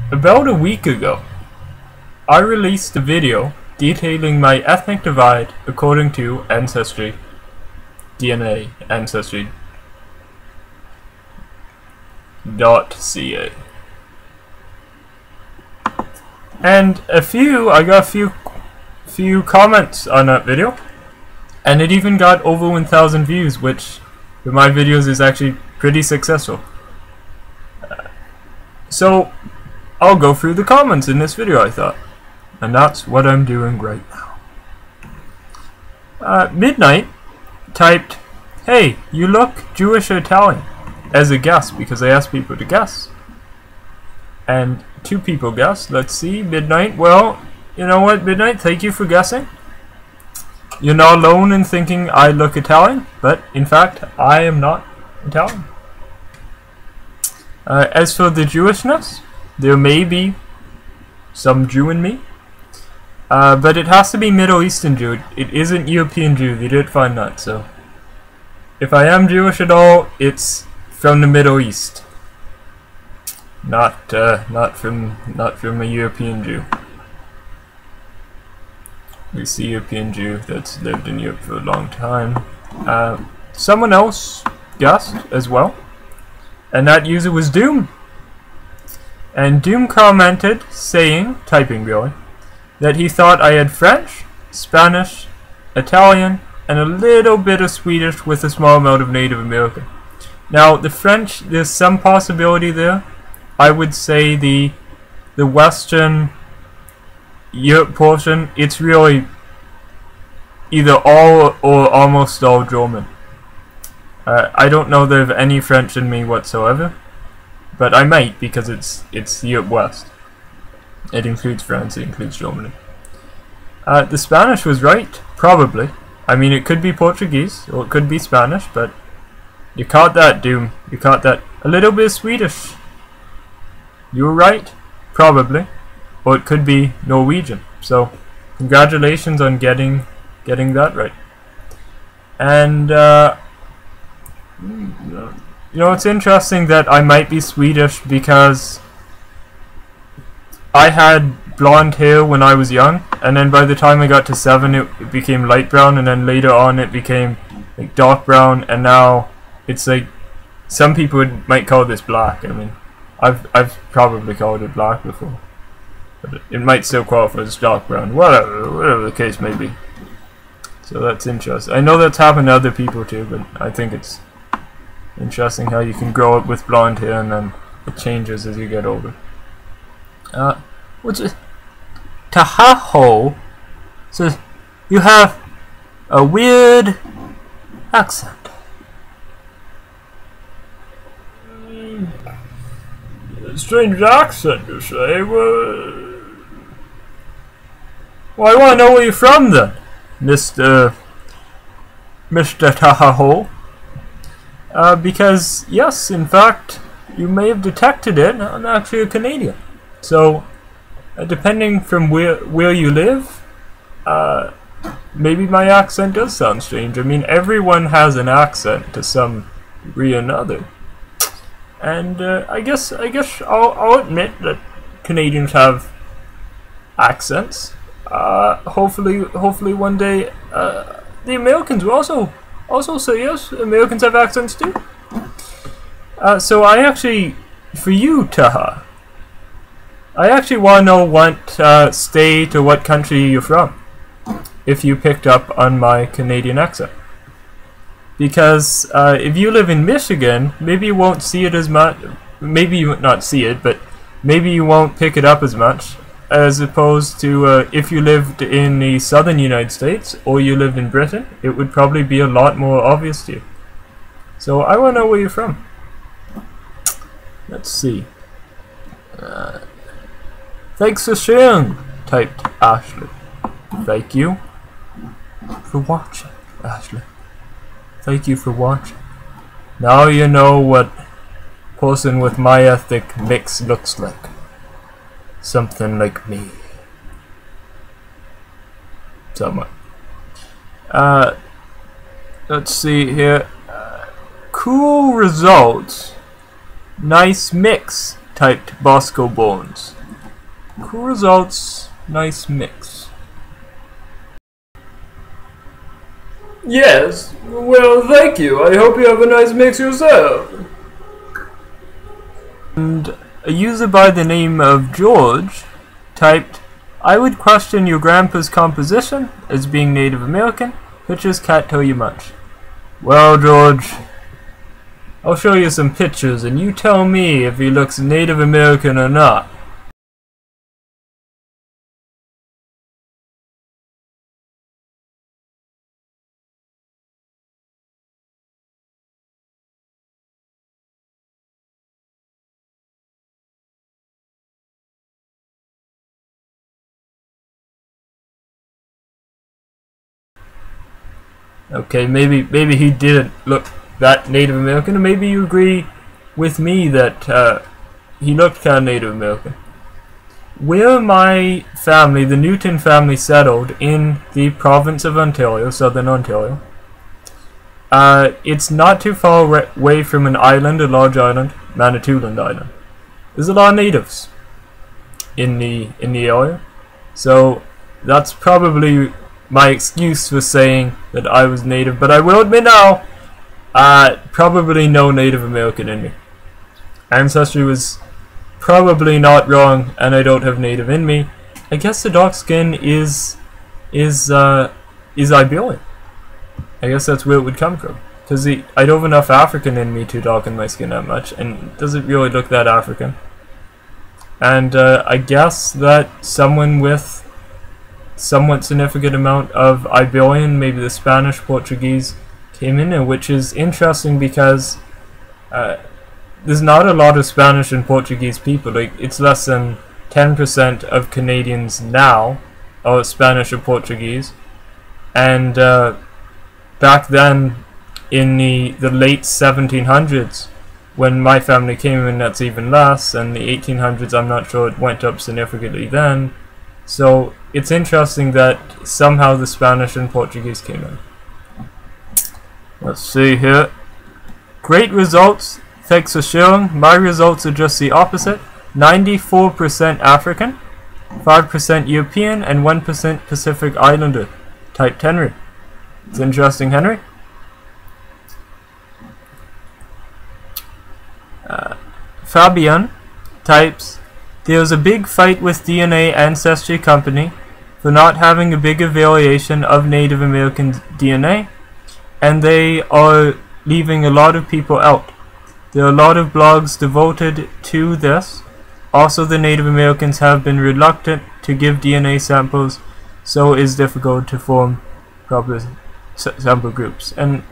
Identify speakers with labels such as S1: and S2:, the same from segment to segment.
S1: About a week ago, I released a video detailing my ethnic divide according to Ancestry, DNA, Ancestry.ca. And I got a few comments on that video, and it even got over 1,000 views, which with my videos is actually pretty successful. So I'll go through the comments in this video, I thought, and that's what I'm doing right now. Midnight typed, "Hey, you look Jewish or Italian," as a guess, because I asked people to guess. And 2 people guessed. Let's see, Midnight. Well, you know what, Midnight, thank you for guessing. You're not alone in thinking I look Italian, but in fact, I am not Italian. As for the Jewishness, there may be some Jew in me, but it has to be Middle Eastern Jew. It isn't European Jew. They didn't find that, so if I am Jewish at all, it's from the Middle East, not from a European Jew. We see European Jew that's lived in Europe for a long time. Someone else guessed as well, and that user was Doom. And Doom commented saying, typing really, that he thought I had French, Spanish, Italian, and a little bit of Swedish with a small amount of Native American. Now the French, there's some possibility there. I would say the Western Europe portion, it's really either all or almost all German. I don't know that I have any French in me whatsoever, but I might, because it's Europe West. It includes France, it includes Germany. The Spanish was right, probably. I mean, it could be Portuguese, or it could be Spanish, but you caught that, Doom. You caught that. A little bit of Swedish. You were right, probably. Or it could be Norwegian. So, congratulations on getting that right. And, you know, it's interesting that I might be Swedish because I had blonde hair when I was young, and then by the time I got to 7 it became light brown, and then later on it became like dark brown, and now it's like, some people might call this black. I mean, I've probably called it black before, but it might still qualify as dark brown, whatever the case may be. So that's interesting. I know that's happened to other people too, but I think it's interesting how you can grow up with blonde hair and then it changes as you get older. What's it? Taha Ho says, "You have a weird accent." Strange accent, you say? Well, I want to know where you're from then, Mr. Taha Ho. Because, yes, in fact, you may have detected it, I'm actually a Canadian. So, depending from where you live, maybe my accent does sound strange. I mean, everyone has an accent to some degree or another. And I guess I'll admit that Canadians have accents. Hopefully one day the Americans will also say yes. Americans have accents too. So I actually, for you, Taha, I actually want to know what state or what country you're from, if you picked up on my Canadian accent. Because if you live in Michigan, maybe you won't see it as much. Maybe you won't not see it, but maybe you won't pick it up as much, as opposed to if you lived in the southern United States or you lived in Britain, it would probably be a lot more obvious to you. So I want to know where you're from. Let's see. Thanks for sharing, typed Ashley. Thank you for watching, Ashley. Thank you for watching. Now you know what person with my ethnic mix looks like. Something like me. Somewhat. Let's see here. Cool results. Nice mix, typed Bosco Bones. cool results, nice mix.
S2: Yes, well, thank you. I hope you have a nice mix yourself.
S1: And a user by the name of George typed, I would question your grandpa's composition as being Native American. Pictures can't tell you much. Well, George, I'll show you some pictures and you tell me if he looks Native American or not. Okay, maybe he didn't look that Native American, or maybe you agree with me that he looked kind of Native American. Where my family, the Newton family, settled in the province of Ontario, southern Ontario, it's not too far away from an island, a large island, Manitoulin Island. There's a lot of natives in the area, so that's probably my excuse for saying that I was Native, but I will admit now, probably no Native American in me. Ancestry was probably not wrong, and I don't have Native in me. I guess the dark skin is Iberian. I guess that's where it would come from, because I don't have enough African in me to darken my skin that much, and it doesn't really look that African. And I guess that someone with somewhat significant amount of Iberian, maybe the Spanish, Portuguese, came in there, which is interesting because there's not a lot of Spanish and Portuguese people. Like, it's less than 10% of Canadians now are Spanish or Portuguese, and back then in the late 1700s, when my family came in, that's even less, and the 1800s, I'm not sure it went up significantly then. So it's interesting that somehow the Spanish and Portuguese came in. Let's see here. Great results. Thanks for sharing. My results are just the opposite. 94% African, 5% European, and 1% Pacific Islander. Typed Henry. It's interesting, Henry. Fabian types, there's a big fight with DNA Ancestry Company for not having a bigger variation of Native American DNA, and they are leaving a lot of people out. There are a lot of blogs devoted to this. Also, the Native Americans have been reluctant to give DNA samples, so it is difficult to form proper sample groups. And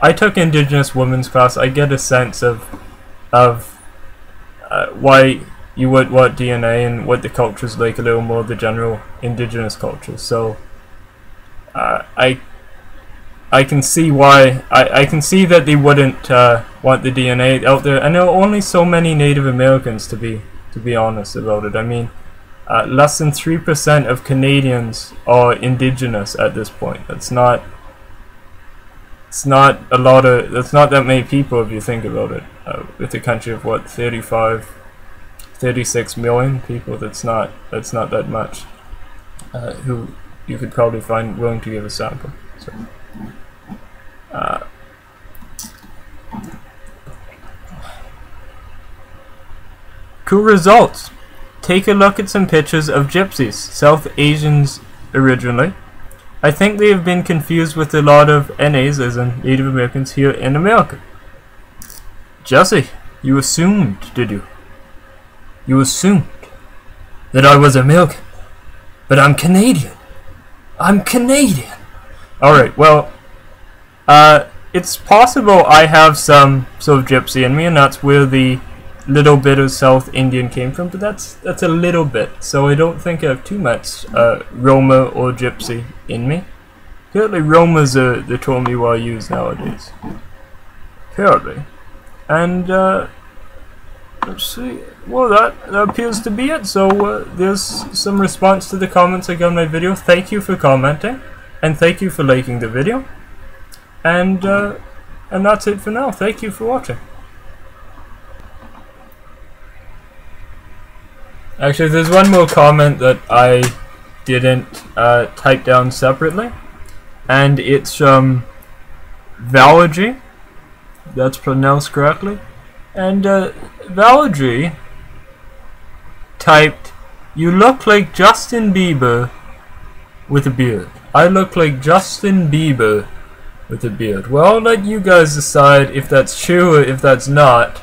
S1: I took Indigenous Women's class. I get a sense of why you would want DNA and what the culture's like, a little more the general Indigenous culture. So I can see why I can see that they wouldn't want the DNA out there. And there are only so many Native Americans, to be honest about it. I mean, less than 3% of Canadians are Indigenous at this point. It's not a lot of. That's not that many people if you think about it. With a country of what, 36 million people, that's not that much. Who you could probably find willing to give a sample. So, cool results. Take a look at some pictures of Gypsies, South Asians originally. I think they have been confused with a lot of NAs, as in Native Americans, here in America. Jessie, you assumed, did you? You assumed that I was American, but I'm Canadian. I'm Canadian. Alright, well, it's possible I have some sort of Gypsy in me, and that's where the little bit of South Indian came from, but that's a little bit, so I don't think I have too much Roma or Gypsy in me. Apparently Roma's the term you are used nowadays. Apparently. And let's see, well that appears to be it. So there's some response to the comments I got on my video. Thank you for commenting, and thank you for liking the video, and that's it for now. Thank you for watching. Actually, there's one more comment that I didn't type down separately, and it's Valery. That's pronounced correctly. And Valery typed, "You look like Justin Bieber with a beard." I look like Justin Bieber with a beard. Well, I'll let you guys decide if that's true or if that's not.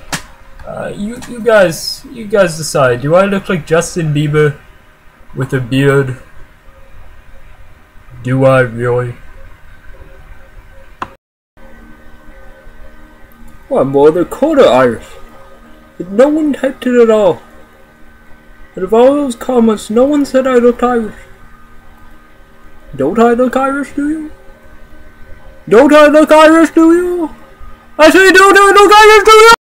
S1: You guys decide. Do I look like Justin Bieber with a beard? Do I really?
S2: Well, I'm more than quarter Irish. But no one typed it at all. Out of all those comments, no one said I looked Irish. Don't I look Irish, do you? Don't I look Irish, do you? I say, don't I look Irish, do you?